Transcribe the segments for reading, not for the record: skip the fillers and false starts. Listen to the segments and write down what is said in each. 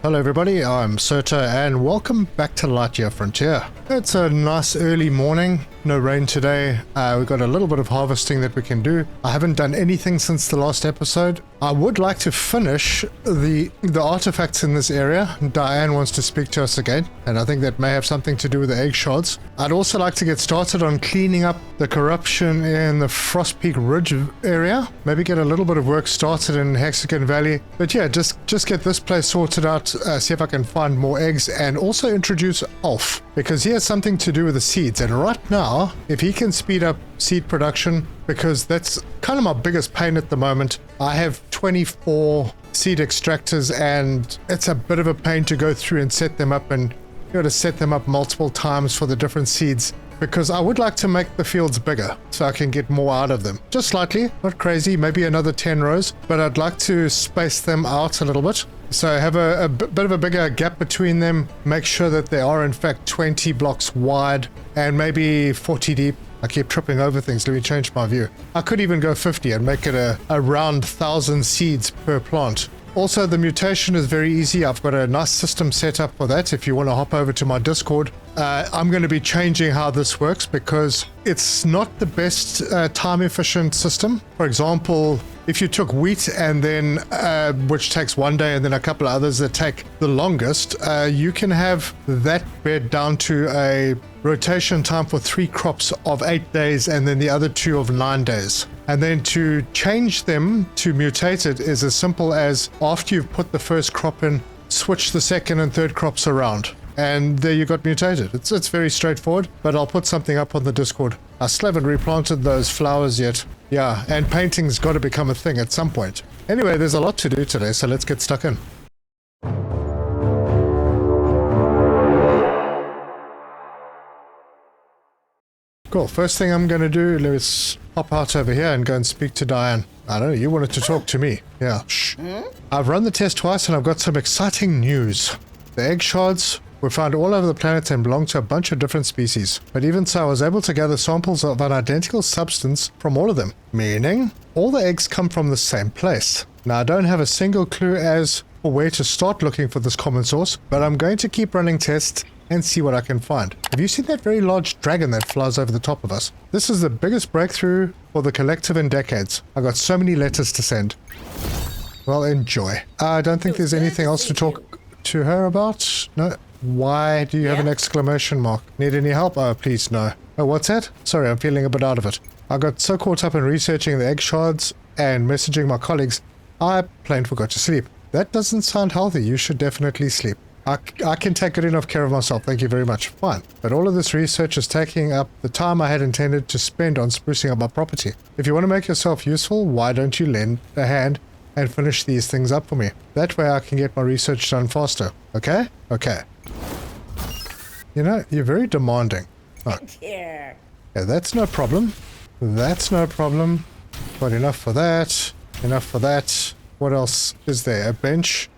Hello everybody, I'm Serta and welcome back to Lightyear Frontier. It's a nice early morning, no rain today. We've got a little bit of harvesting that we can do. I haven't done anything since the last episode. I would like to finish the artifacts in this area. Diane wants to speak to us again, and I think that may have something to do with the egg shards. I'd also like to get started on cleaning up the corruption in the Frost Peak Ridge area. Maybe get a little bit of work started in Hexagon Valley. But yeah, just get this place sorted out, see if I can find more eggs, and also introduce Ulf, because he has something to do with the seeds. And right now, if he can speed up seed production, because that's kind of my biggest pain at the moment. I have 24 seed extractors and it's a bit of a pain to go through and set them up, and you got to set them up multiple times for the different seeds, because I would like to make the fields bigger so I can get more out of them. Just slightly, not crazy, maybe another 10 rows, but I'd like to space them out a little bit. So have a bit of a bigger gap between them, make sure that they are in fact 20 blocks wide and maybe 40 deep. I keep tripping over things. Let me change my view. I could even go 50 and make it a round 1,000 seeds per plant. Also, the mutation is very easy. I've got a nice system set up for that. If you want to hop over to my Discord, I'm going to be changing how this works because it's not the best time efficient system. For example, if you took wheat and then, which takes one day, and then a couple of others that take the longest, you can have that bed down to a rotation time for 3 crops of 8 days and then the other 2 of 9 days. And then to change them to mutated is as simple as, after you've put the first crop in, switch the second and third crops around. And there you got mutated. It's very straightforward, but I'll put something up on the Discord. I still haven't replanted those flowers yet. Yeah, and painting's got to become a thing at some point. Anyway, there's a lot to do today, so let's get stuck in. Cool, first thing I'm going to do, let's hop out over here and go and speak to Diane. I don't know, you wanted to talk to me. Yeah, shh. I've run the test twice and I've got some exciting news. The egg shards were found all over the planet and belong to a bunch of different species. But even so, I was able to gather samples of an identical substance from all of them, meaning all the eggs come from the same place. Now, I don't have a single clue as for where to start looking for this common source, but I'm going to keep running tests and see what I can find. Have you seen that very large dragon that flies over the top of us? This is the biggest breakthrough for the collective in decades. I got so many letters to send. Well, enjoy. I don't think there's anything else to talk to her about. No. Why do you have an exclamation mark? Need any help? Oh, please, no. Oh, what's that? Sorry, I'm feeling a bit out of it. I got so caught up in researching the egg shards and messaging my colleagues, I plain forgot to sleep. That doesn't sound healthy. You should definitely sleep. I can take good enough care of myself, thank you very much. Fine. But all of this research is taking up the time I had intended to spend on sprucing up my property. If you want to make yourself useful, why don't you lend a hand and finish these things up for me? That way I can get my research done faster. Okay? Okay. You know, you're very demanding. Oh. Yeah, that's no problem. That's no problem. Got enough for that. Enough for that. What else is there? A bench.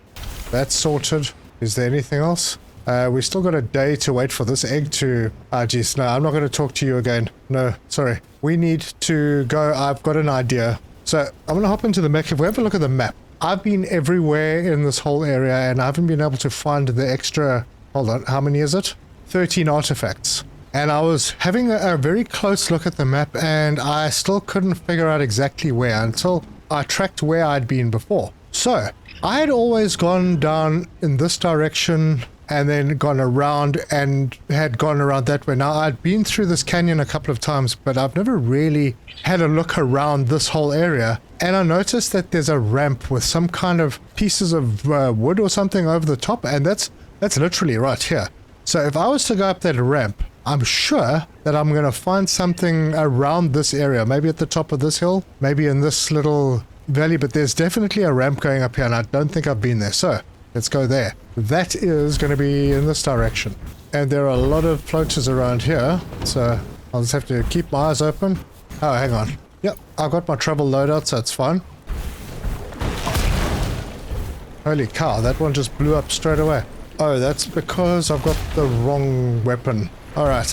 That's sorted. Is there anything else? We still got a day to wait for this egg to... Ah, geez, no, I'm not going to talk to you again. No, sorry. We need to go... I've got an idea. So, I'm going to hop into the mech. If we have a look at the map, I've been everywhere in this whole area and I haven't been able to find the extra... Hold on, how many is it? 13 artifacts. And I was having a very close look at the map and I still couldn't figure out exactly where until I tracked where I'd been before. So, I had always gone down in this direction and then gone around and had gone around that way. Now, I'd been through this canyon a couple of times, but I've never really had a look around this whole area. And I noticed that there's a ramp with some kind of pieces of wood or something over the top, and that's literally right here. So if I was to go up that ramp, I'm sure that I'm going to find something around this area, maybe at the top of this hill, maybe in this little valley, but there's definitely a ramp going up here and I don't think I've been there. So let's go there. That is going to be in this direction. And there are a lot of floaters around here, so I'll just have to keep my eyes open. Oh, hang on. Yep, I've got my travel loadout, so it's fine. Holy cow, that one just blew up straight away. Oh, that's because I've got the wrong weapon. Alright,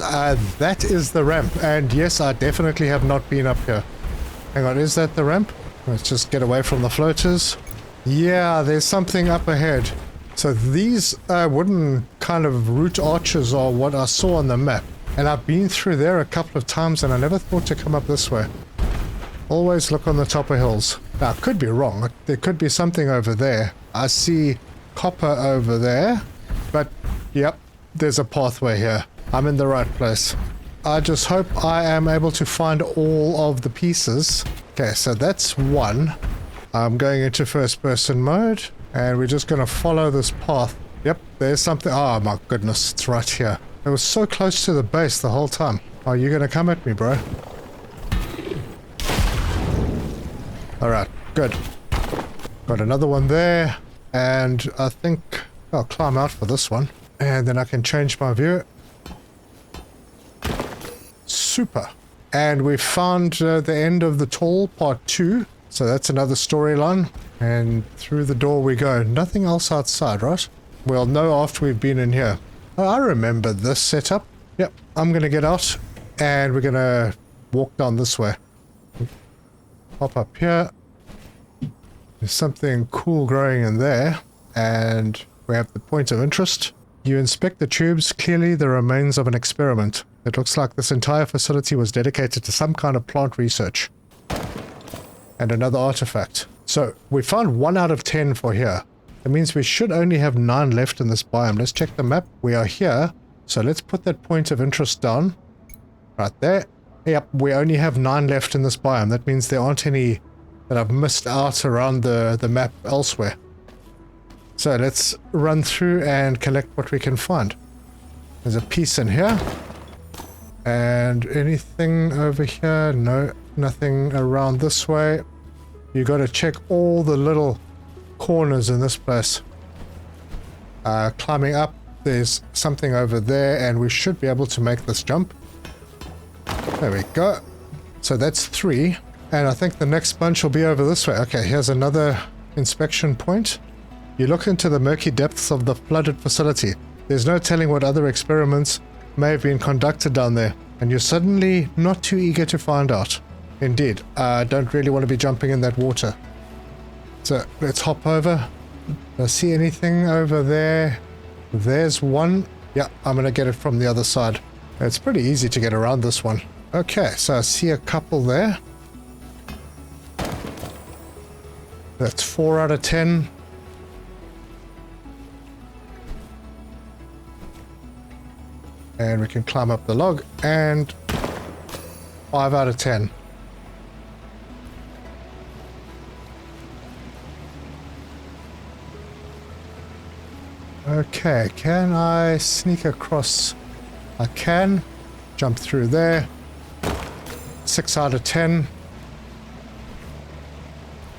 that is the ramp. And yes, I definitely have not been up here. Hang on, is that the ramp? Let's just get away from the floaters. Yeah, there's something up ahead. So these wooden kind of root arches are what I saw on the map. And I've been through there a couple of times and I never thought to come up this way. Always look on the top of hills. Now, I could be wrong. There could be something over there. I see copper over there. But, yep, there's a pathway here. I'm in the right place. I just hope I am able to find all of the pieces. Okay, so that's one. I'm going into first person mode. And we're just going to follow this path. Yep, there's something. Oh my goodness, it's right here. It was so close to the base the whole time. Are you going to come at me, bro? Alright, good. Got another one there. And I think I'll climb out for this one. And then I can change my view. Super. And we found the end of the Tall Part 2. So that's another storyline. And through the door we go. Nothing else outside, right? We'll know after we've been in here. Oh, I remember this setup. Yep, I'm going to get out. And we're going to walk down this way. Hop up here. There's something cool growing in there. And we have the point of interest. You inspect the tubes. Clearly the remains of an experiment. It looks like this entire facility was dedicated to some kind of plant research. And another artifact. So we found 1 out of 10 for here. That means we should only have 9 left in this biome. Let's check the map. We are here. So let's put that point of interest down. Right there. Yep, we only have 9 left in this biome. That means there aren't any that I've missed out around the map elsewhere. So let's run through and collect what we can find. There's a piece in here. And anything over here? No, nothing around this way. You got to check all the little corners in this place. Climbing up, there's something over there, and we should be able to make this jump. There we go. So that's 3, and I think the next bunch will be over this way. Okay, here's another inspection point. You look into the murky depths of the flooded facility. There's no telling what other experiments may have been conducted down there, and you're suddenly not too eager to find out. Indeed, I don't really want to be jumping in that water. So let's hop over. Do I see anything over there? There's one. Yeah, I'm going to get it from the other side. It's pretty easy to get around this one. Okay, so I see a couple there. That's 4 out of 10. And we can climb up the log, and 5 out of 10. Okay, can I sneak across? I can. Jump through there. 6 out of 10.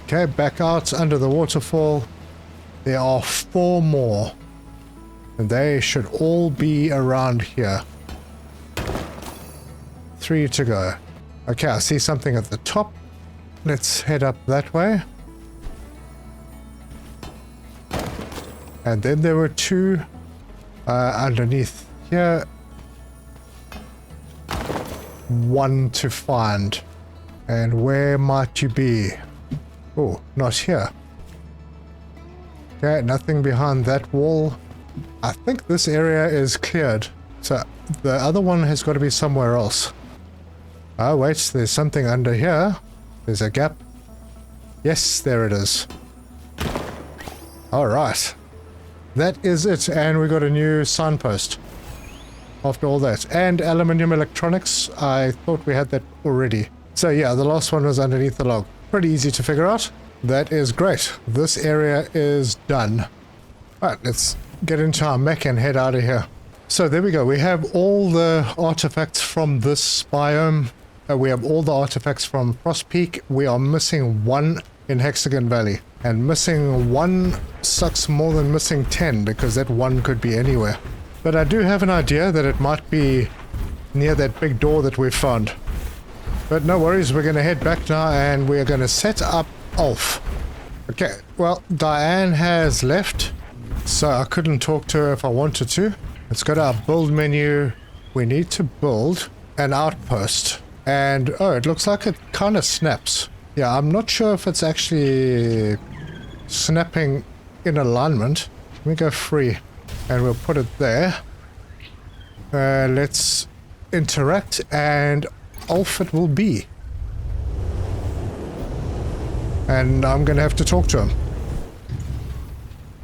Okay, back out under the waterfall. There are 4 more. And they should all be around here. 3 to go. Okay, I see something at the top. Let's head up that way. And then there were 2 underneath here. 1 to find. And where might you be? Oh, not here. Okay, nothing behind that wall. I think this area is cleared. So the other one has got to be somewhere else. Oh wait, there's something under here. There's a gap. Yes, there it is. Alright. That is it, and we got a new signpost. After all that. And aluminium electronics, I thought we had that already. So yeah, the last one was underneath the log. Pretty easy to figure out. That is great. This area is done. Alright, let's get into our mech and head out of here. So there we go. We have all the artifacts from this biome. We have all the artifacts from Frost Peak. We are missing 1 in Hexagon Valley. And missing 1 sucks more than missing 10, because that 1 could be anywhere. But I do have an idea that it might be near that big door that we found. But no worries, we're going to head back now and we're going to set up Ulf. Okay, well, Diane has left, so I couldn't talk to her if I wanted to. Let's go to our build menu. We need to build an outpost. And, oh, it looks like it kind of snaps. Yeah, I'm not sure if it's actually snapping in alignment. me go free. And we'll put it there. Let's interact, and off it will be. And I'm going to have to talk to him.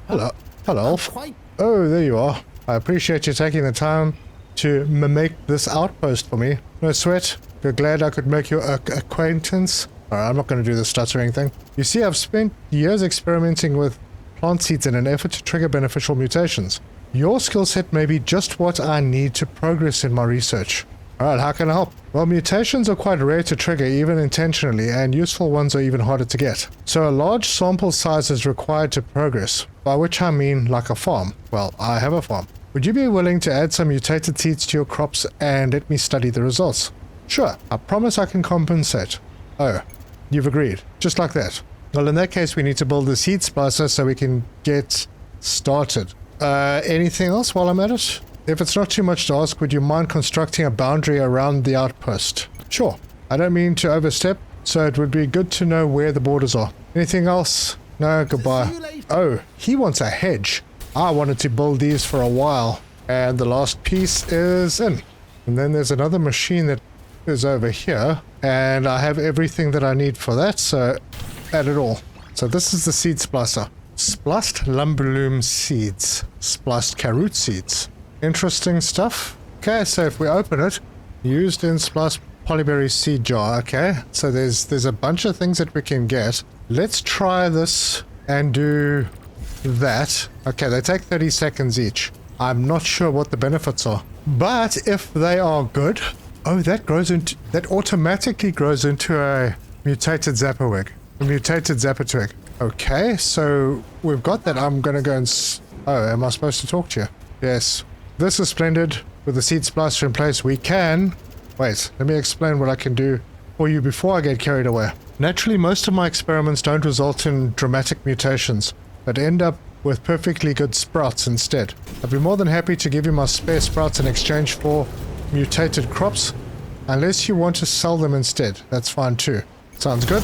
Hello. Hello, Ulf. Oh, there you are. I appreciate you taking the time to make this outpost for me. No sweat. You're glad I could make your acquaintance. Alright, I'm not going to do the stuttering thing. You see, I've spent years experimenting with plant seeds in an effort to trigger beneficial mutations. Your skill set may be just what I need to progress in my research. Alright, how can I help? Well, mutations are quite rare to trigger, even intentionally, and useful ones are even harder to get. So a large sample size is required to progress, by which I mean like a farm. Well, I have a farm. Would you be willing to add some mutated seeds to your crops and let me study the results? Sure, I promise I can compensate. Oh, you've agreed. Just like that. Well, in that case, we need to build the seed splicer so we can get started. Anything else while I'm at it? If it's not too much to ask, would you mind constructing a boundary around the outpost? Sure. I don't mean to overstep, so it would be good to know where the borders are. Anything else? No, goodbye. Oh, he wants a hedge. I wanted to build these for a while, and the last piece is in. And then there's another machine that is over here, and I have everything that I need for that, so add it all. So this is the seed splicer. Spliced lumberloom seeds. Spliced carrot seeds. Interesting stuff. Okay, so if we open it, used in spliced polyberry seed jar. Okay, so there's a bunch of things that we can get. Let's try this and do that. Okay, they take 30 seconds each. I'm not sure what the benefits are, but if they are good, oh, that automatically grows into a mutated zapperwig, a mutated zappertwig. Okay, so we've got that. I'm gonna go and oh, am I supposed to talk to you? Yes. This is splendid. With the seed splicer in place, we can... Wait, let me explain what I can do for you before I get carried away. Naturally, most of my experiments don't result in dramatic mutations, but end up with perfectly good sprouts instead. I'd be more than happy to give you my spare sprouts in exchange for mutated crops, unless you want to sell them instead. That's fine too. Sounds good?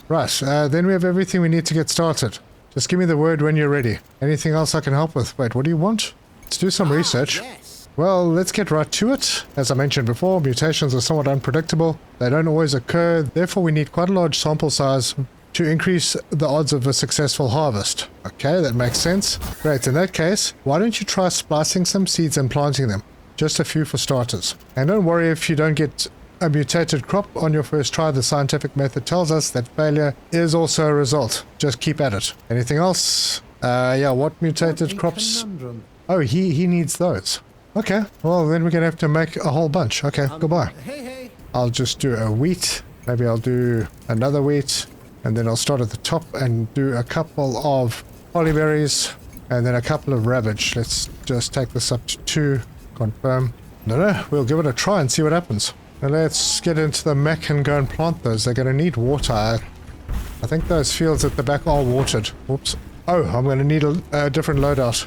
Right, then we have everything we need to get started. Just give me the word when you're ready. Anything else I can help with? Wait, what do you want? Let's do some research. Yes. Well, let's get right to it. As I mentioned before, mutations are somewhat unpredictable. They don't always occur, therefore we need quite a large sample size to increase the odds of a successful harvest. Okay, that makes sense. Great, in that case, why don't you try splicing some seeds and planting them? Just a few for starters. And don't worry if you don't get a mutated crop on your first try. The scientific method tells us that failure is also a result. Just keep at it. Anything else? Yeah, what mutated crops? Conundrum. Oh, he needs those. Okay, well then we're gonna have to make a whole bunch. Okay, goodbye. Hey. I'll just do a wheat. Maybe I'll do another wheat. And then I'll start at the top and do a couple of polyberries. And then a couple of rabbage. Let's just take this up to 2. Confirm. No, we'll give it a try and see what happens. Now let's get into the mech and go and plant those. They're gonna need water. I think those fields at the back are watered. Whoops. Oh, I'm gonna need a different loadout.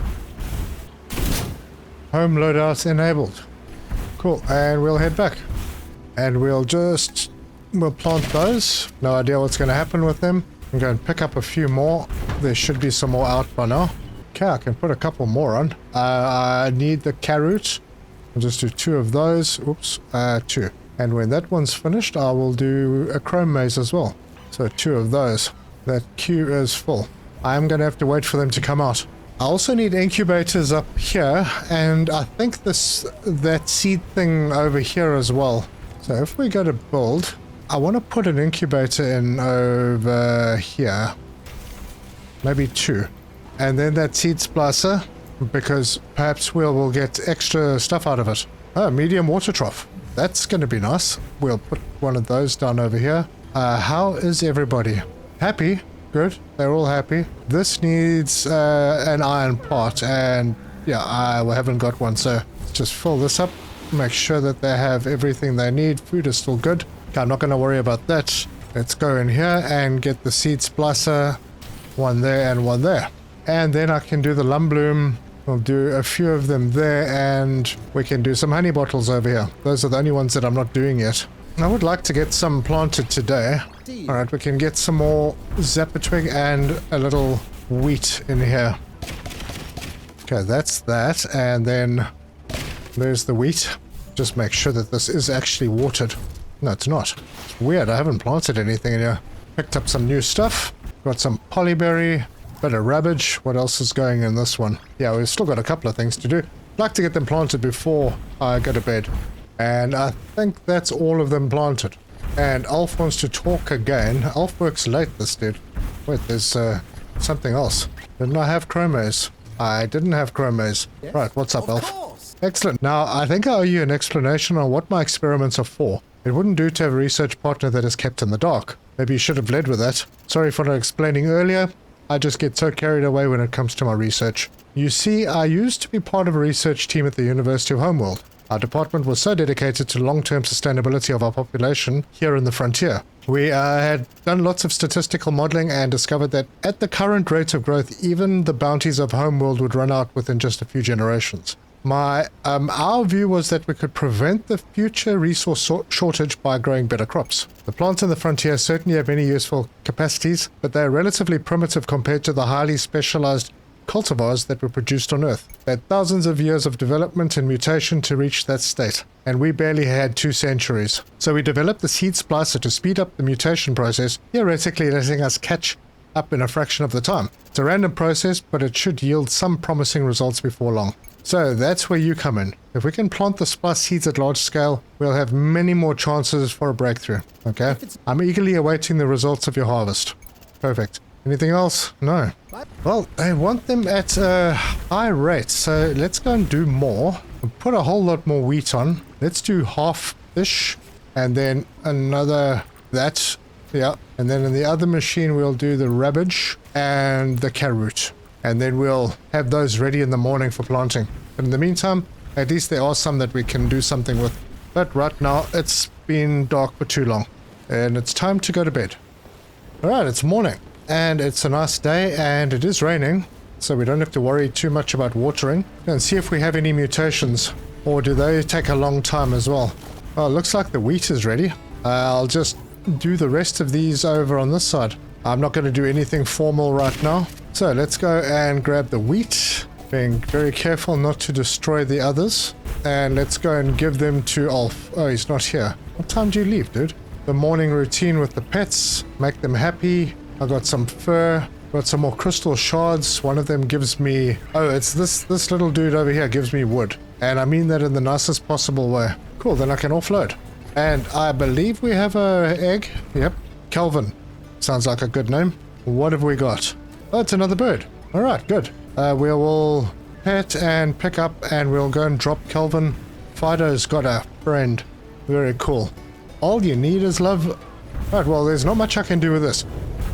Home loadout enabled. Cool, and we'll head back. And we'll plant those. No idea what's going to happen with them. I'm going to pick up a few more. There should be some more out by now. Okay, I can put a couple more on. I need the carrot. I'll just do 2 of those. Oops, 2. And when that one's finished, I will do a chrome maze as well. So 2 of those. That queue is full. I am going to have to wait for them to come out. I also need incubators up here, and I think that seed thing over here as well. So if we go to build, I want to put an incubator in over here. Maybe 2. And then that seed splicer, because perhaps we'll get extra stuff out of it. Oh, medium water trough. That's going to be nice. We'll put one of those down over here. How is everybody? Happy? Good. They're all happy. This needs an iron pot, and yeah, I haven't got one, so just fill this up. Make sure that they have everything they need. Food is still good. Okay, I'm not going to worry about that. Let's go in here and get the seed splicer. One there and one there. And then I can do the lumbloom. We'll do a few of them there, and we can do some honey bottles over here. Those are the only ones that I'm not doing yet. I would like to get some planted today. Alright, we can get some more zapper twig and a little wheat in here. Okay, that's that. And then there's the wheat. Just make sure that this is actually watered. No, it's not. It's weird. I haven't planted anything in here. Picked up some new stuff. Got some polyberry, bit of rabbage. What else is going in this one? Yeah, we've still got a couple of things to do. I'd like to get them planted before I go to bed. And I think that's all of them planted. And Alf wants to talk again. Alf works late, this dude. Wait, there's something else. Didn't I have chromes? I didn't have chromes. Yes, right, what's up, Alf? Excellent. Now, I think I owe you an explanation on what my experiments are for. It wouldn't do to have a research partner that is kept in the dark. Maybe you should have led with that. Sorry for not explaining earlier. I just get so carried away when it comes to my research. You see, I used to be part of a research team at the University of Homeworld. Our department was so dedicated to long-term sustainability of our population here in the frontier. We had done lots of statistical modeling and discovered that at the current rate of growth, even the bounties of Homeworld would run out within just a few generations. Our view was that we could prevent the future resource shortage by growing better crops. The plants in the frontier certainly have many useful capacities, but they are relatively primitive compared to the highly specialized cultivars that were produced on Earth. They had thousands of years of development and mutation to reach that state, and we barely had 2 centuries. So we developed the seed splicer to speed up the mutation process, theoretically letting us catch up in a fraction of the time. It's a random process, but it should yield some promising results before long. So that's where you come in. If we can plant the splice seeds at large scale, we'll have many more chances for a breakthrough. Okay? I'm eagerly awaiting the results of your harvest. Perfect. Anything else? No. Well, I want them at a high rate, so let's go and do more. We'll put a whole lot more wheat on. Let's do half-ish, and then another that. Yeah, and then in the other machine we'll do the rabbage and the carrot. And then we'll have those ready in the morning for planting. But in the meantime, at least there are some that we can do something with. But right now, it's been dark for too long. And it's time to go to bed. Alright, it's morning. And it's a nice day, and it is raining. So we don't have to worry too much about watering. And see if we have any mutations. Or do they take a long time as well? Well, it looks like the wheat is ready. I'll just do the rest of these over on this side. I'm not going to do anything formal right now. So let's go and grab the wheat, being very careful not to destroy the others. And let's go and give them to Alf. Oh, he's not here. What time do you leave, dude? The morning routine with the pets, make them happy. I got some fur, got some more crystal shards. One of them gives me... Oh, it's this little dude over here gives me wood. And I mean that in the nicest possible way. Cool, then I can offload. And I believe we have a egg. Yep, Kelvin. Sounds like a good name. What have we got? Oh, it's another bird. All right, good. We will pet and pick up, and we'll go and drop Kelvin. Fido's got a friend. Very cool. All you need is love. Right, well, there's not much I can do with this.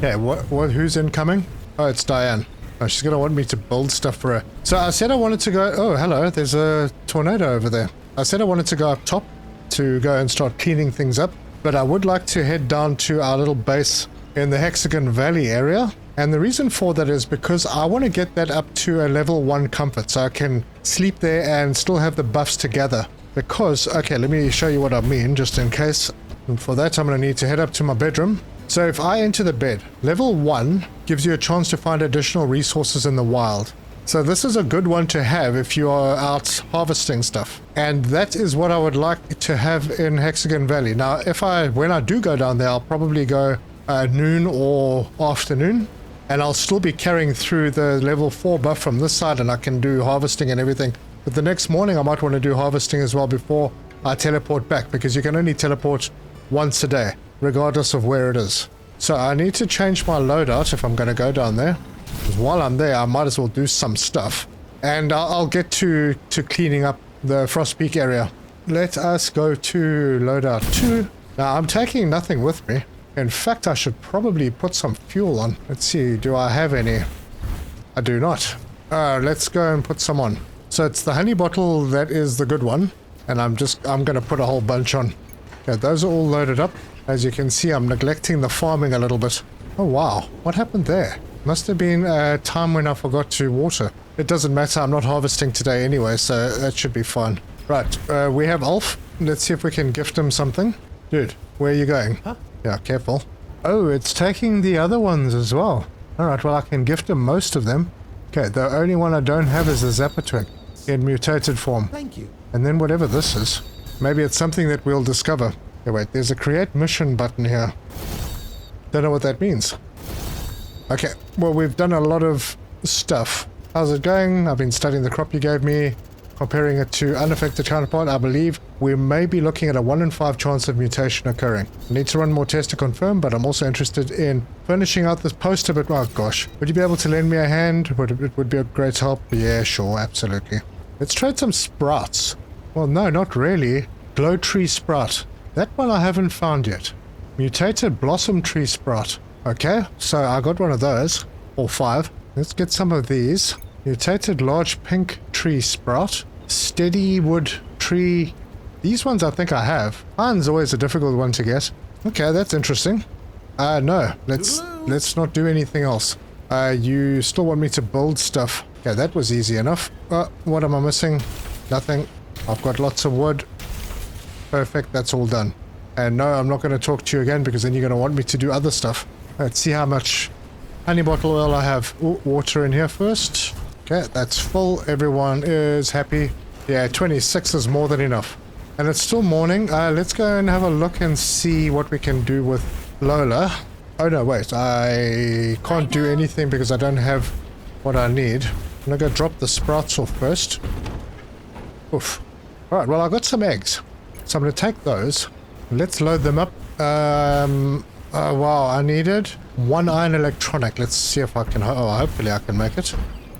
Yeah, who's incoming? Oh, it's Diane. Oh, she's going to want me to build stuff for her. So I said I wanted to go... Oh, hello, there's a tornado over there. I said I wanted to go up top to go and start cleaning things up, but I would like to head down to our little base in the Hexagon Valley area. And the reason for that is because I want to get that up to a level 1 comfort so I can sleep there and still have the buffs together. Because, okay, let me show you what I mean just in case. And for that I'm going to need to head up to my bedroom. So if I enter the bed, level 1 gives you a chance to find additional resources in the wild. So this is a good one to have if you are out harvesting stuff. And that is what I would like to have in Hexagon Valley. Now, when I do go down there, I'll probably go noon or afternoon. And I'll still be carrying through the level 4 buff from this side, and I can do harvesting and everything. But the next morning I might want to do harvesting as well before I teleport back, because you can only teleport once a day, regardless of where it is. So I need to change my loadout if I'm going to go down there. Because while I'm there, I might as well do some stuff. And I'll get to cleaning up the Frost Peak area. Let us go to loadout 2. Now, I'm taking nothing with me. In fact, I should probably put some fuel on. Let's see, do I have any? I do not. Let's go and put some on. So it's the honey bottle that is the good one. And I'm going to put a whole bunch on. Okay, those are all loaded up. As you can see, I'm neglecting the farming a little bit. Oh, wow. What happened there? Must have been a time when I forgot to water. It doesn't matter. I'm not harvesting today anyway, so that should be fine. Right, we have Ulf. Let's see if we can gift him something. Dude, where are you going? Huh? Yeah, careful. Oh, it's taking the other ones as well. Alright, well, I can gift him most of them. Okay, the only one I don't have is the Zapper twig in mutated form. Thank you. And then whatever this is, maybe it's something that we'll discover. Okay, wait, there's a create mission button here. Don't know what that means. Okay, well, we've done a lot of stuff. How's it going? I've been studying the crop you gave me, comparing it to unaffected counterpart. I believe we may be looking at a 1 in 5 chance of mutation occurring. I need to run more tests to confirm, but I'm also interested in furnishing out this poster, but oh gosh. Would you be able to lend me a hand? It would be a great help. Yeah, sure, absolutely. Let's trade some sprouts. Well, no, not really. Glow tree sprout. That one I haven't found yet. Mutated blossom tree sprout. Okay, so I got one of those. Or 5. Let's get some of these. Mutated large pink tree sprout. Steady wood tree. These ones I think I have. Pine's always a difficult one to get. Okay, that's interesting. No, let's not do anything else. You still want me to build stuff. Okay, that was easy enough. What am I missing? Nothing. I've got lots of wood. Perfect, that's all done. And no, I'm not going to talk to you again because then you're going to want me to do other stuff. Let's see how much honey bottle oil I have. Ooh, water in here first. Okay, that's full. Everyone is happy. Yeah, 26 is more than enough. And it's still morning. Let's go and have a look and see what we can do with Lola. Oh no, wait. I can't do anything because I don't have what I need. I'm gonna go drop the sprouts off first. Oof. Alright, well I got some eggs. So I'm gonna take those. Let's load them up. Oh wow, I needed 1 iron electronic. Let's see if I can... Oh, hopefully I can make it.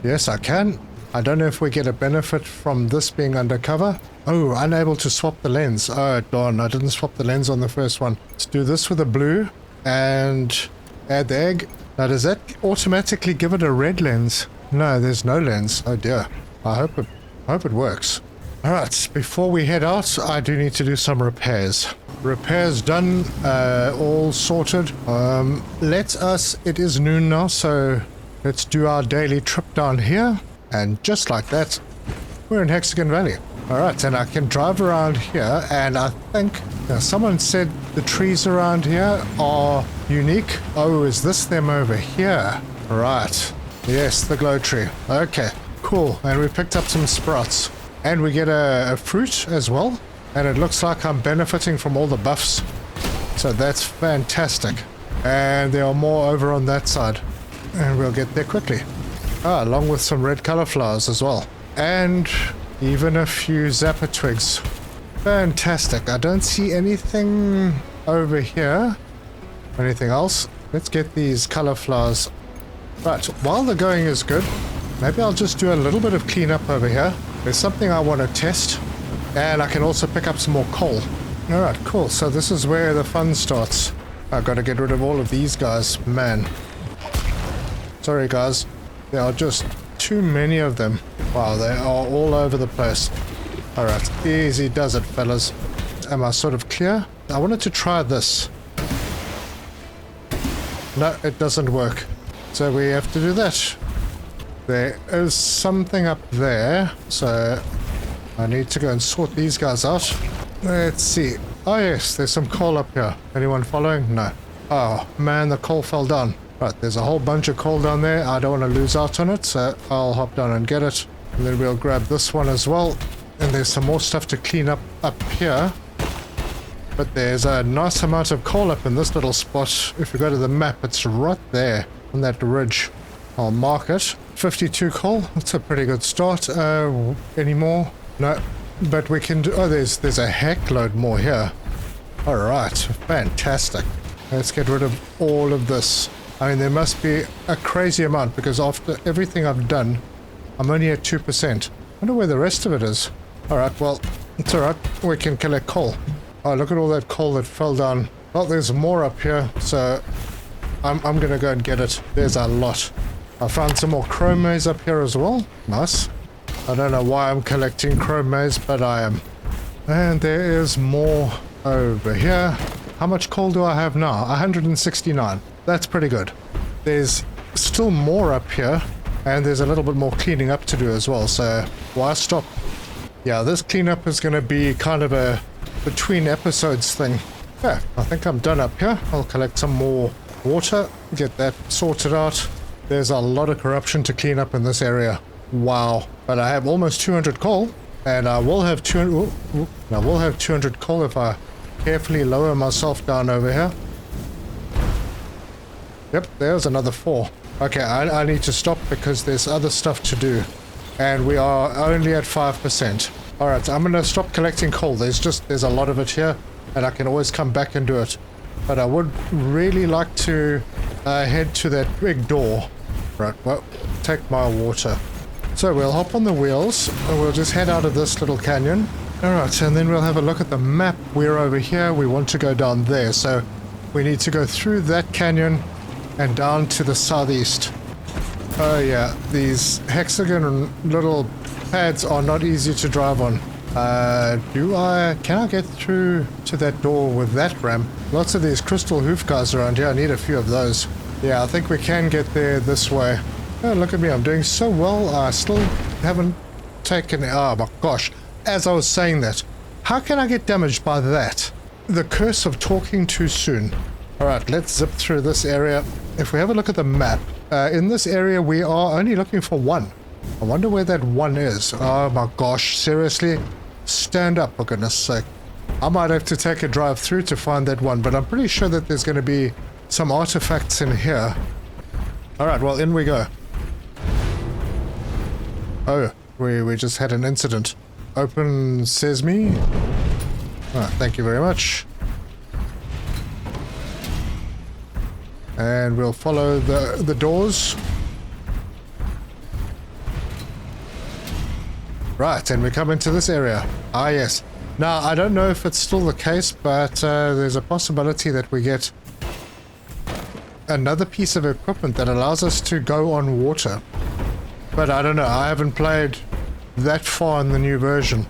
Yes, I can. I don't know if we get a benefit from this being undercover. Oh, unable to swap the lens. Oh, darn, I didn't swap the lens on the first one. Let's do this with a blue and add the egg. Now, does that automatically give it a red lens? No, there's no lens. Oh dear. I hope it works. Alright, before we head out, I do need to do some repairs. Repairs done, all sorted. It is noon now, so let's do our daily trip down here. And just like that, we're in Hexagon Valley. Alright, and I can drive around here, and I think someone said the trees around here are unique. Oh, is this them over here? Right. Yes, the glow tree. Okay, cool. And we picked up some sprouts. And we get a fruit as well. And it looks like I'm benefiting from all the buffs. So that's fantastic. And there are more over on that side. And we'll get there quickly. Along with some red color flowers as well. And even a few zapper twigs. Fantastic. I don't see anything over here. Anything else? Let's get these color flowers. Right, while the going is good, maybe I'll just do a little bit of cleanup over here. There's something I want to test. And I can also pick up some more coal. Alright, cool. So this is where the fun starts. I've got to get rid of all of these guys. Man. Sorry guys. There are just too many of them. Wow, they are all over the place. Alright, easy does it, fellas. Am I sort of clear? I wanted to try this. No, it doesn't work. So we have to do that. There is something up there, so I need to go and sort these guys out. Let's see. Oh yes, there's some coal up here. Anyone following? No. Oh man, the coal fell down. Right, there's a whole bunch of coal down there. I don't want to lose out on it, so I'll hop down and get it. And then we'll grab this one as well. And there's some more stuff to clean up here. But there's a nice amount of coal up in this little spot. If you go to the map, it's right there on that ridge. I'll mark it. 52 coal. That's a pretty good start. Any more? No. But we can do... Oh, there's a heck load more here. Alright. Fantastic. Let's get rid of all of this. I mean, there must be a crazy amount because after everything I've done, I'm only at 2%. I wonder where the rest of it is. Alright, well, it's alright. We can collect coal. Oh, look at all that coal that fell down. Well, there's more up here, so I'm gonna go and get it. There's a lot. I found some more chrome maize up here as well. Nice. I don't know why I'm collecting chrome maize, but I am. And there is more over here. How much coal do I have now? 169. That's pretty good. There's still more up here, and there's a little bit more cleaning up to do as well, so why stop? Yeah, this cleanup is going to be kind of a between episodes thing. Yeah, I think I'm done up here. I'll collect some more water, get that sorted out, There's a lot of corruption to clean up in this area. Wow. But I have almost 200 coal, and I will have 200 coal if I carefully lower myself down over here. Yep, there's another 4. Okay, I need to stop because there's other stuff to do. And we are only at 5%. Alright, so I'm going to stop collecting coal. There's a lot of it here, and I can always come back and do it. But I would really like to head to that big door. Right, well, take my water. So we'll hop on the wheels, and we'll just head out of this little canyon. Alright, and then we'll have a look at the map. We're over here, we want to go down there, so we need to go through that canyon and down to the southeast. Oh yeah, these hexagon little pads are not easy to drive on. Can I get through to that door with that ramp? Lots of these crystal hoof guys around here, I need a few of those. Yeah, I think we can get there this way. Oh, look at me, I'm doing so well, I still haven't taken... Oh my gosh, as I was saying that, how can I get damaged by that? The curse of talking too soon. Alright, let's zip through this area. If we have a look at the map, in this area we are only looking for 1. I wonder where that 1 is. Oh my gosh, seriously? Stand up, for goodness sake. I might have to take a drive through to find that 1, but I'm pretty sure that there's going to be some artifacts in here. Alright, well, in we go. Oh, we just had an incident. Open sesame. Oh, thank you very much. And we'll follow the doors. Right, and we come into this area. Ah, yes. Now, I don't know if it's still the case, but there's a possibility that we get another piece of equipment that allows us to go on water. But I don't know, I haven't played that far in the new version.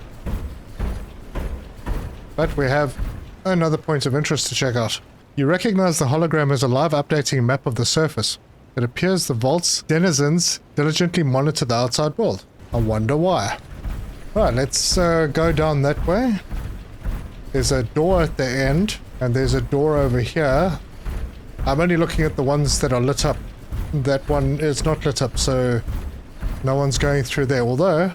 But we have another point of interest to check out. You recognize the hologram as a live updating map of the surface. It appears the vault's denizens diligently monitor the outside world. I wonder why. Alright, let's go down that way. There's a door at the end, and there's a door over here. I'm only looking at the ones that are lit up. That one is not lit up, so no one's going through there. Although,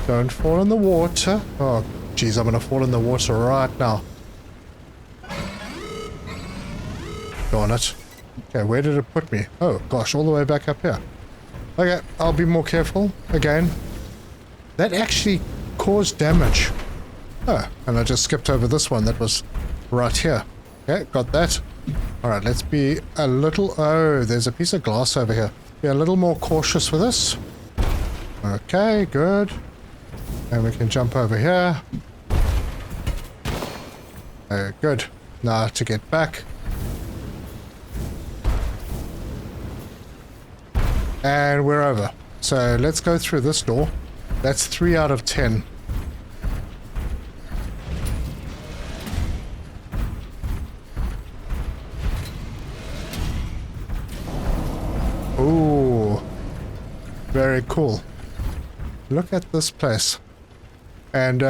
don't fall in the water. Oh, jeez, I'm gonna fall in the water right now. Darn it. Okay, where did it put me? Oh, gosh, all the way back up here. Okay, I'll be more careful. Again. That actually caused damage. Oh, and I just skipped over this one that was right here. Okay, got that. Alright, let's be a little... Oh, there's a piece of glass over here. Be a little more cautious with this. Okay, good. And we can jump over here. Good. Now to get back. And we're over. So let's go through this door. That's 3 out of 10. Ooh. Very cool. Look at this place. And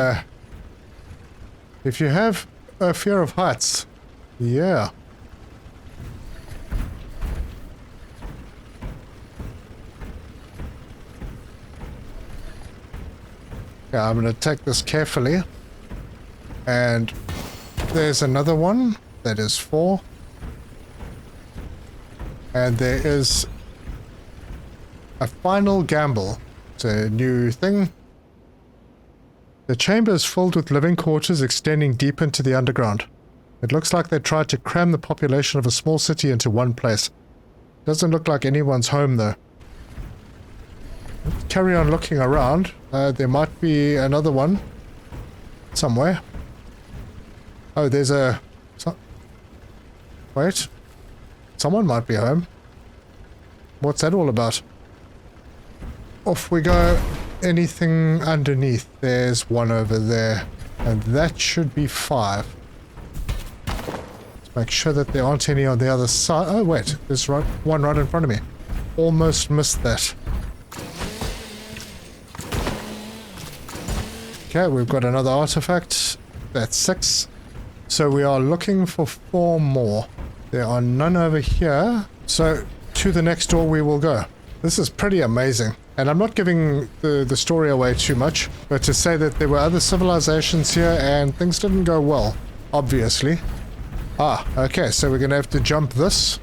if you have a fear of heights, yeah. Yeah, I'm going to take this carefully. And there's another one that is 4. And there is a final gamble. It's a new thing. The chamber is filled with living quarters extending deep into the underground. It looks like they tried to cram the population of a small city into one place. Doesn't look like anyone's home though. Let's carry on looking around. There might be another one somewhere. Oh, there's a... Wait. Someone might be home. What's that all about? Off we go. Anything underneath? There's one over there. And that should be 5. Let's make sure that there aren't any on the other side. Oh, wait. There's one right in front of me. Almost missed that. Okay, we've got another artifact. That's 6. So we are looking for 4 more. There are none over here. So to the next door we will go. This is pretty amazing. And I'm not giving the story away too much, but to say that there were other civilizations here and things didn't go well, obviously. Ah, okay, so we're going to have to jump this.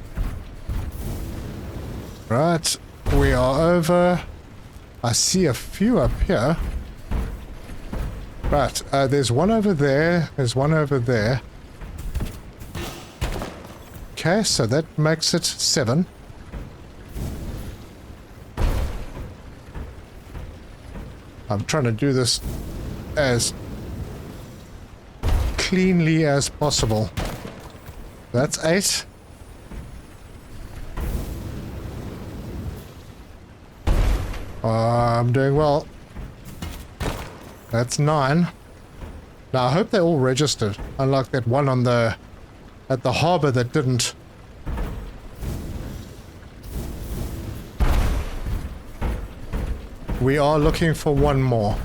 Right, we are over. I see a few up here. Right, there's one over there. There's one over there. Okay, so that makes it 7. I'm trying to do this as cleanly as possible. That's 8. I'm doing well. That's 9. Now I hope they all registered, unlike that one on the at the harbor that didn't. We are looking for one more.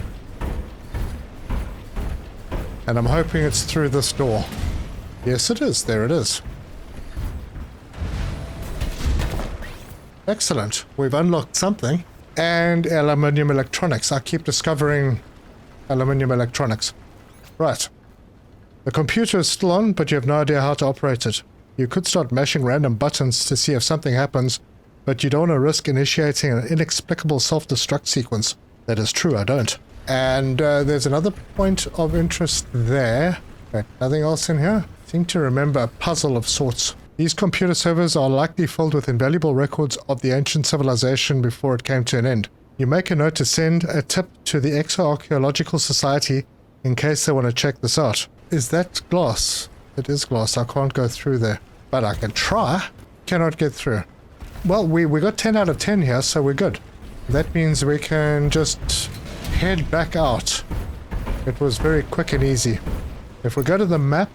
And I'm hoping it's through this door. Yes, it is. There it is. Excellent. We've unlocked something. And aluminium electronics. I keep discovering aluminium electronics. Right. The computer is still on, but you have no idea how to operate it. You could start mashing random buttons to see if something happens, but you don't want to risk initiating an inexplicable self-destruct sequence. That is true, I don't. And there's another point of interest there. Okay, nothing else in here? I seem to remember a puzzle of sorts. These computer servers are likely filled with invaluable records of the ancient civilization before it came to an end. You make a note to send a tip to the Exoarchaeological Society in case they want to check this out. Is that glass? It is glass. I can't go through there. But I can try. Cannot get through. Well, we got 10 out of 10 here, so we're good. That means we can just head back out. It was very quick and easy. If we go to the map,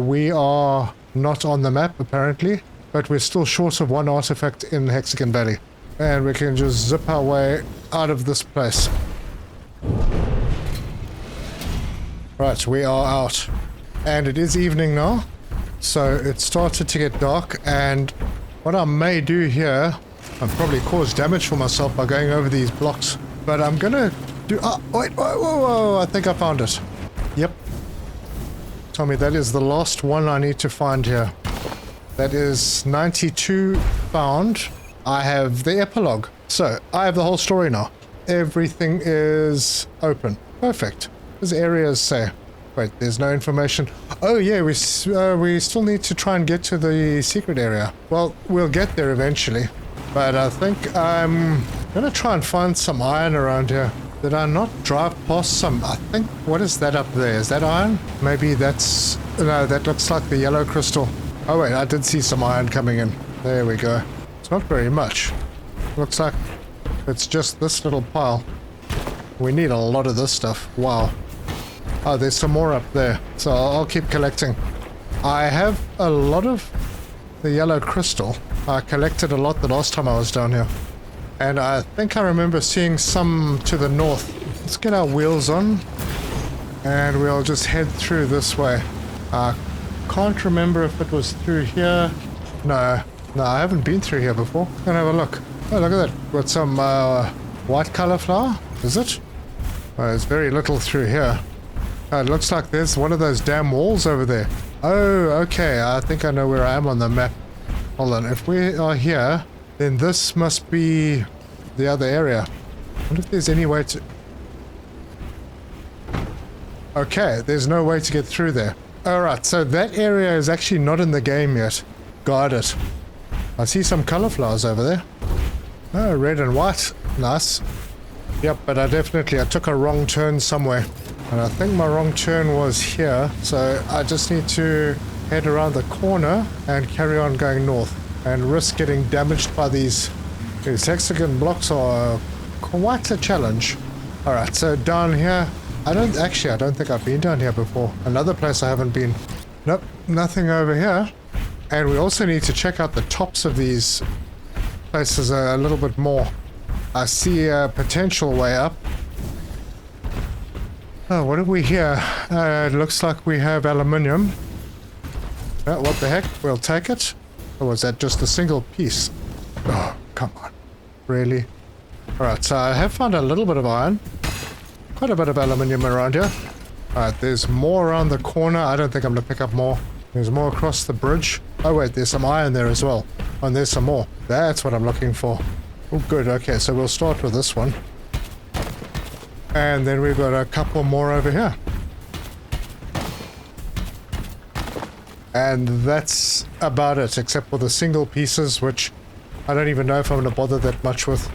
we are not on the map, apparently. But we're still short of one artifact in Hexagon Valley. And we can just zip our way out of this place. Right, we are out. And it is evening now. So it started to get dark, and what I may do here, I'll probably cause damage for myself by going over these blocks. But I'm gonna do... Oh, wait, whoa, I think I found it. Yep. Tell me, that is the last one I need to find here. That is 92 found. I have the epilogue. So, I have the whole story now. Everything is open. Perfect. As areas say. Wait, there's no information. Oh yeah, we still need to try and get to the secret area. Well, we'll get there eventually. But I think I'm gonna try and find some iron around here. Did I not drive past some? I think, what is that up there? Is that iron? Maybe that's... No, that looks like the yellow crystal. Oh wait, I did see some iron coming in. There we go. It's not very much. Looks like it's just this little pile. We need a lot of this stuff. Wow. Oh, there's some more up there. So I'll keep collecting. I have a lot of the yellow crystal. I collected a lot the last time I was down here. And I think I remember seeing some to the north. Let's get our wheels on. And we'll just head through this way. I can't remember if it was through here. No, I haven't been through here before. I'm gonna have a look. Oh, look at that. Got some white cauliflower. Is it? Oh, there's very little through here. Oh, it looks like there's one of those damn walls over there. Oh, okay. I think I know where I am on the map. Hold on. If we are here, then this must be the other area. I wonder if there's any way to... Okay, there's no way to get through there. Alright, so that area is actually not in the game yet. Got it. I see some cauliflowers over there. Oh, red and white. Nice. Yep, but I took a wrong turn somewhere. And I think my wrong turn was here. So I just need to head around the corner and carry on going north. And risk getting damaged by these hexagon blocks are quite a challenge. Alright, so down here... I don't think I've been down here before. Another place I haven't been. Nope, nothing over here. And we also need to check out the tops of these places a little bit more. I see a potential way up. Oh, what have we here? It looks like we have aluminium. Oh, what the heck? We'll take it. Or was that just a single piece? Oh, come on. Really? Alright, so I have found a little bit of iron. Quite a bit of aluminium around here. Alright, there's more around the corner. I don't think I'm going to pick up more. There's more across the bridge. Oh wait, there's some iron there as well. Oh, and there's some more. That's what I'm looking for. Oh, good. Okay, so we'll start with this one. And then we've got a couple more over here. And that's about it, except for the single pieces, which I don't even know if I'm going to bother that much with.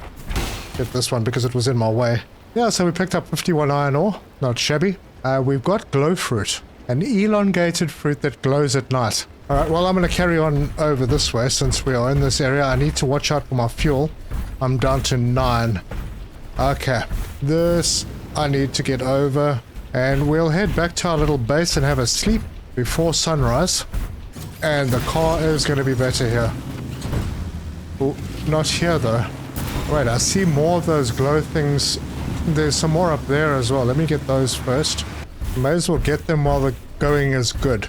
Get this one because it was in my way. Yeah, so we picked up 51 iron ore. Not shabby. We've got glow fruit. An elongated fruit that glows at night. Alright, well, I'm going to carry on over this way since we are in this area. I need to watch out for my fuel. I'm down to 9. Okay, this I need to get over. And we'll head back to our little base and have a sleep before sunrise. And the car is going to be better here. Oh, not here though. Wait, I see more of those glow things. There's some more up there as well. Let me get those first. May as well get them while the going is good.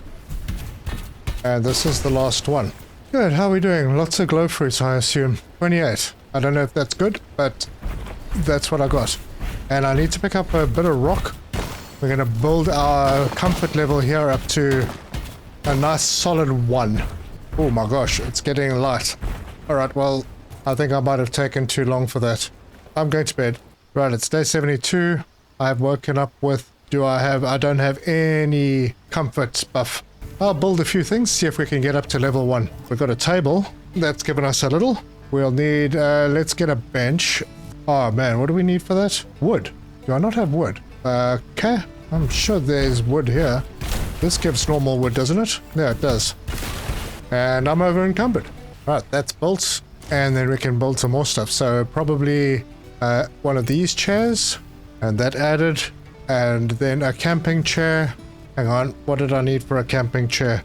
And this is the last one. Good, how are we doing? Lots of glow fruits, I assume. 28. I don't know if that's good, but that's what I got. And I need to pick up a bit of rock. We're going to build our comfort level here up to a nice solid 1. Oh my gosh, it's getting light. Alright, well, I think I might have taken too long for that. I'm going to bed. Right, it's day 72. I've woken up with... I don't have any comfort buff. I'll build a few things, see if we can get up to level 1. We've got a table. That's given us a little. We'll need... let's get a bench. Oh man, what do we need for that? Wood. Do I not have wood? Okay. I'm sure there's wood here. This gives normal wood, doesn't it? Yeah, it does. And I'm over encumbered. Right, that's built. And then we can build some more stuff. So probably one of these chairs. And that added. And then a camping chair. Hang on, what did I need for a camping chair?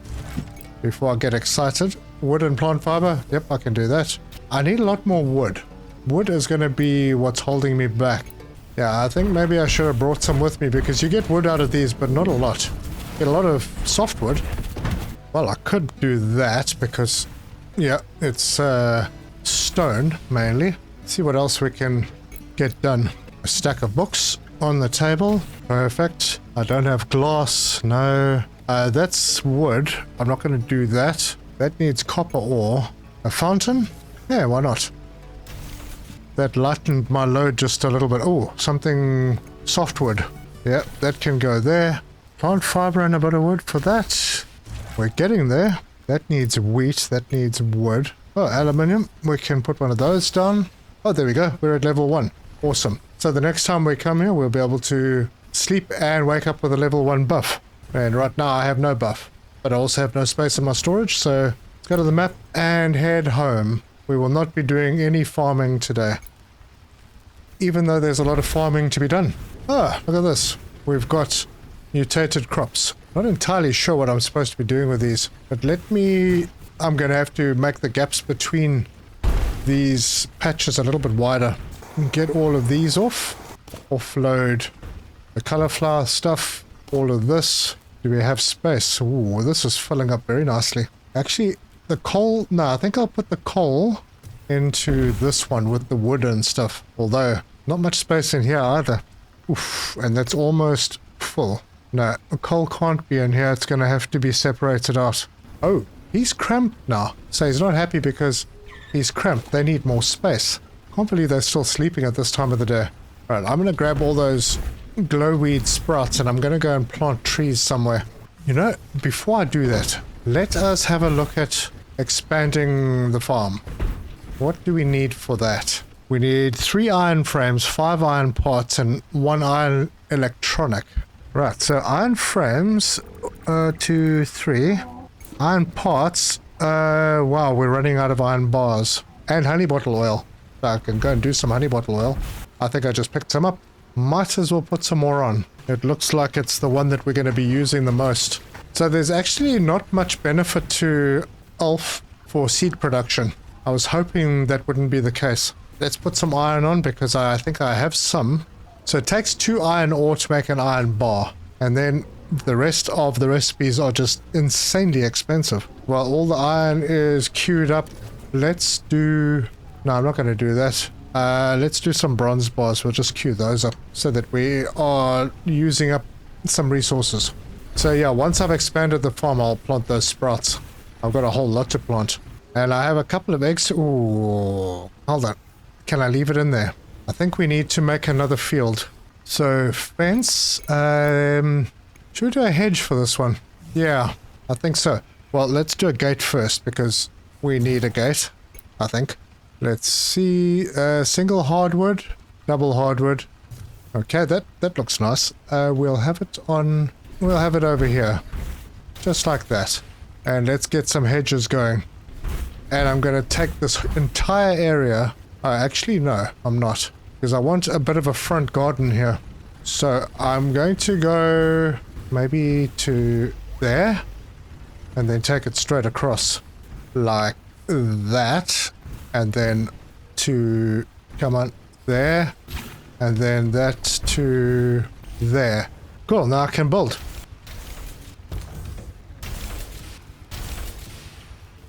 Before I get excited. Wood and plant fiber. Yep, I can do that. I need a lot more wood. Wood is going to be what's holding me back. Yeah, I think maybe I should have brought some with me because you get wood out of these, but not a lot. Get a lot of softwood. Well, I could do that because, yeah, it's stone mainly. Let's see what else we can get done. A stack of books on the table. Perfect. I don't have glass. No. That's wood. I'm not going to do that. That needs copper ore. A fountain? Yeah, why not? That lightened my load just a little bit. Oh, something softwood. Yeah, that can go there. Plant fiber and a bit of wood for that. We're getting there. That needs wheat. That needs wood. Oh, aluminium. We can put one of those down. Oh, there we go. We're at level 1. Awesome. So the next time we come here, we'll be able to sleep and wake up with a level 1 buff. And right now I have no buff. But I also have no space in my storage, so let's go to the map and head home. We will not be doing any farming today. Even though there's a lot of farming to be done. Ah, look at this. We've got mutated crops. Not entirely sure what I'm supposed to be doing with these. But I'm going to have to make the gaps between these patches a little bit wider. Get all of these off. Offload the cauliflower stuff. All of this. Do we have space? Ooh, this is filling up very nicely. Actually, the coal... No, I think I'll put the coal into this one with the wood and stuff. Although, not much space in here either. Oof, and that's almost full. No, the coal can't be in here. It's going to have to be separated out. Oh, he's cramped now. So he's not happy because he's cramped. They need more space. Can't believe they're still sleeping at this time of the day. Right, I'm going to grab all those glowweed sprouts and I'm going to go and plant trees somewhere. You know, before I do that, let us have a look at expanding the farm. What do we need for that? We need 3 iron frames, 5 iron parts, and 1 iron electronic. Right, so iron frames, 2, 3. Iron parts, wow, we're running out of iron bars. And honey bottle oil. I can go and do some honey bottle oil. I think I just picked some up. Might as well put some more on. It looks like it's the one that we're going to be using the most. So there's actually not much benefit to Ulf for seed production. I was hoping that wouldn't be the case. Let's put some iron on because I think I have some. So it takes 2 iron ore to make an iron bar. And then the rest of the recipes are just insanely expensive. Well, all the iron is queued up. Let's do No, I'm not going to do that. Let's do some bronze bars. We'll just queue those up so that we are using up some resources. So yeah, once I've expanded the farm, I'll plant those sprouts. I've got a whole lot to plant. And I have a couple of eggs. Ooh, hold on. Can I leave it in there? I think we need to make another field. So fence. Should we do a hedge for this one? Yeah, I think so. Well, let's do a gate first because we need a gate, I think. Let's see. Single hardwood, double hardwood. Okay, that looks nice. We'll have it over here. Just like that. And let's get some hedges going. And I'm going to take this entire area. Actually, no, I'm not. Because I want a bit of a front garden here. So I'm going to go maybe to there. And then take it straight across. Like that. And then to, come on, there. And then that to there. Cool, now I can build.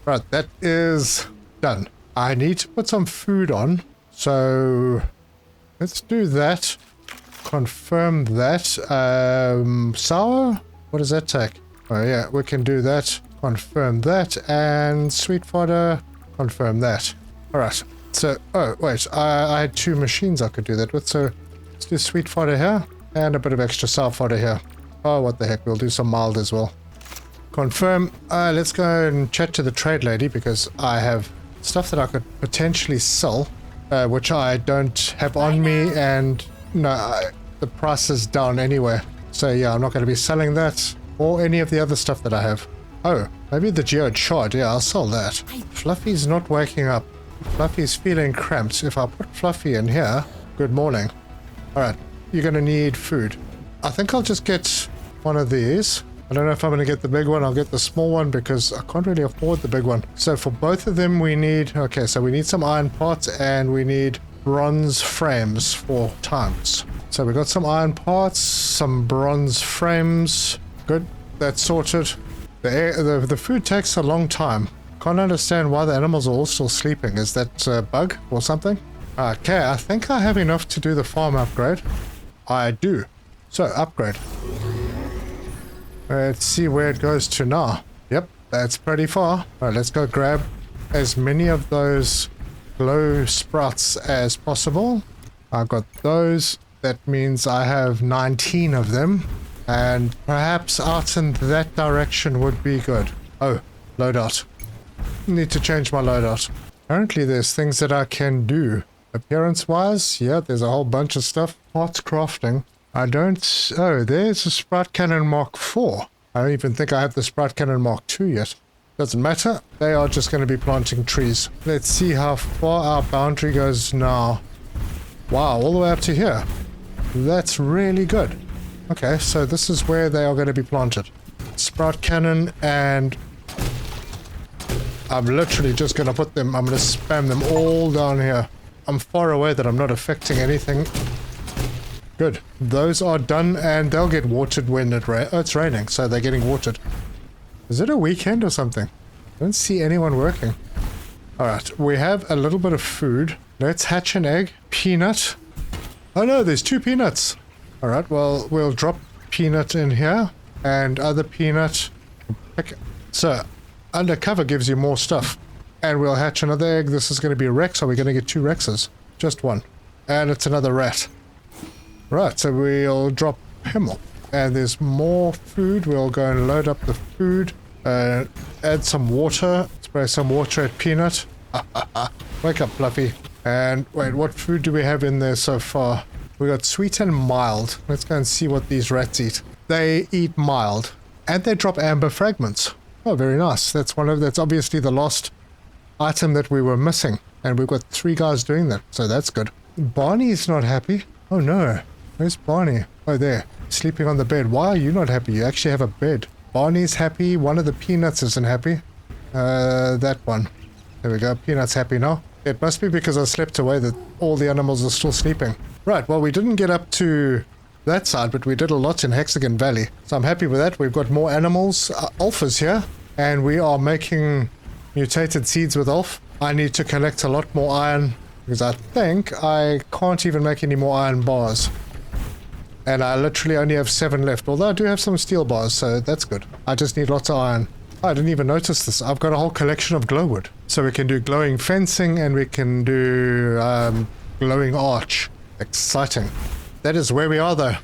Right, that is done. I need to put some food on. So let's do that. Confirm that. Sour? What does that take? Oh yeah, we can do that. Confirm that. And sweet fodder. Confirm that. Alright. So, oh wait, I had two machines I could do that with. So let's do sweet fodder here. And a bit of extra sour fodder here. Oh, what the heck. We'll do some mild as well. Confirm. Let's go and chat to the trade lady because I have stuff that I could potentially sell, which I don't have on me, and no, the price is down anyway. So yeah, I'm not going to be selling that or any of the other stuff that I have. Oh, maybe the geode shard. Yeah, I'll sell that. Fluffy's not waking up. Fluffy's feeling cramped. If I put Fluffy in here, good morning. All right, you're going to need food. I think I'll just get one of these. I don't know if I'm going to get the big one. I'll get the small one because I can't really afford the big one. So for both of them we need... Okay, so we need some iron parts and we need bronze frames 4 times. So we got some iron parts, some bronze frames. Good, that's sorted. The food takes a long time. Can't understand why the animals are all still sleeping. Is that a bug or something? Okay, I think I have enough to do the farm upgrade. I do. So, upgrade. Let's see where it goes to now. Yep, that's pretty far. Alright, let's go grab as many of those glow sprouts as possible. I've got those. That means I have 19 of them. And perhaps out in that direction would be good. Oh, loadout. Need to change my loadout. Apparently there's things that I can do. Appearance-wise, yeah, there's a whole bunch of stuff. Parts crafting. I don't... Oh, there's a Sprout Cannon Mark IV. I don't even think I have the Sprout Cannon Mark II yet. Doesn't matter. They are just going to be planting trees. Let's see how far our boundary goes now. Wow, all the way up to here. That's really good. Okay, so this is where they are going to be planted. Sprout Cannon, and I'm literally just going to put them... I'm going to spam them all down here. I'm far away that I'm not affecting anything. Good. Those are done, and they'll get watered when it's raining, so they're getting watered. Is it a weekend or something? I don't see anyone working. Alright, we have a little bit of food. Let's hatch an egg. Peanut. Oh no, there's 2 peanuts. Alright, well, we'll drop peanut in here, and other peanut. So, undercover gives you more stuff. And we'll hatch another egg. This is going to be a Rex. Are we going to get 2 Rexes? Just 1. And it's another rat. Right, so we'll drop him off. And there's more food. We'll go and load up the food. Add some water. Spray some water at Peanut. Wake up, Fluffy. And wait, what food do we have in there so far? We got sweet and mild. Let's go and see what these rats eat. They eat mild. And they drop amber fragments. Oh, very nice. That's obviously the last item that we were missing. And we've got 3 guys doing that. So that's good. Barney's not happy. Oh no. Where's Barney? Oh, there. Sleeping on the bed. Why are you not happy? You actually have a bed. Barney's happy. One of the peanuts isn't happy. That one. There we go. Peanut's happy now. It must be because I slept away that all the animals are still sleeping. Right, well, we didn't get up to that side, but we did a lot in Hexagon Valley. So I'm happy with that. We've got more animals. Ulf is here, and we are making mutated seeds with Ulf. I need to collect a lot more iron because I think I can't even make any more iron bars. And I literally only have 7 left, although I do have some steel bars, so that's good. I just need lots of iron. I didn't even notice this. I've got a whole collection of glowwood. So we can do glowing fencing and we can do glowing arch. Exciting. That is where we are though.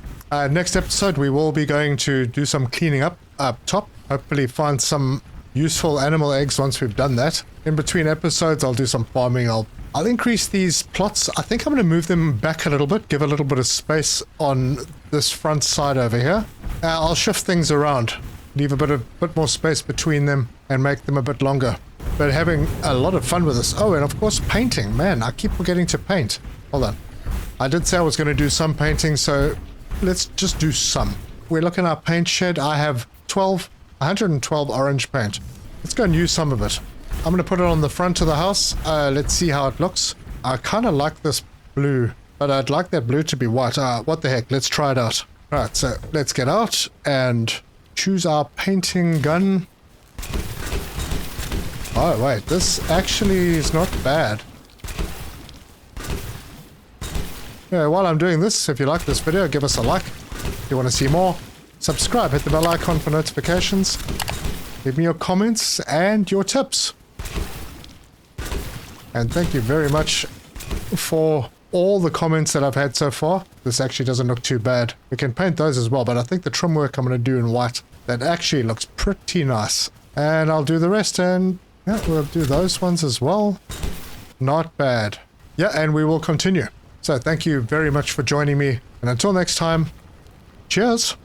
Next episode we will be going to do some cleaning up top. Hopefully find some useful animal eggs once we've done that. In between episodes I'll do some farming. I'll increase these plots. I think I'm going to move them back a little bit, give a little bit of space on this front side over here. I'll shift things around, leave a bit more space between them and make them a bit longer. But having a lot of fun with this. Oh, and of course painting. Man, I keep forgetting to paint. Hold on. I did say I was going to do some painting, so let's just do some. We're looking at our paint shed. I have 112 orange paint. Let's go and use some of it. I'm going to put it on the front of the house. Let's see how it looks. I kind of like this blue, but I'd like that blue to be white. What the heck? Let's try it out. Alright, so let's get out and choose our painting gun. Oh, wait. This actually is not bad. Yeah, while I'm doing this, if you like this video, give us a like. If you want to see more, subscribe. Hit the bell icon for notifications. Leave me your comments and your tips. And thank you very much for all the comments that I've had so far. This actually doesn't look too bad. We can paint those as well, but I think the trim work I'm going to do in white. That actually looks pretty nice. And I'll do the rest, and yeah, we'll do those ones as well. Not bad. Yeah, and we will continue. So thank you very much for joining me. And until next time, cheers.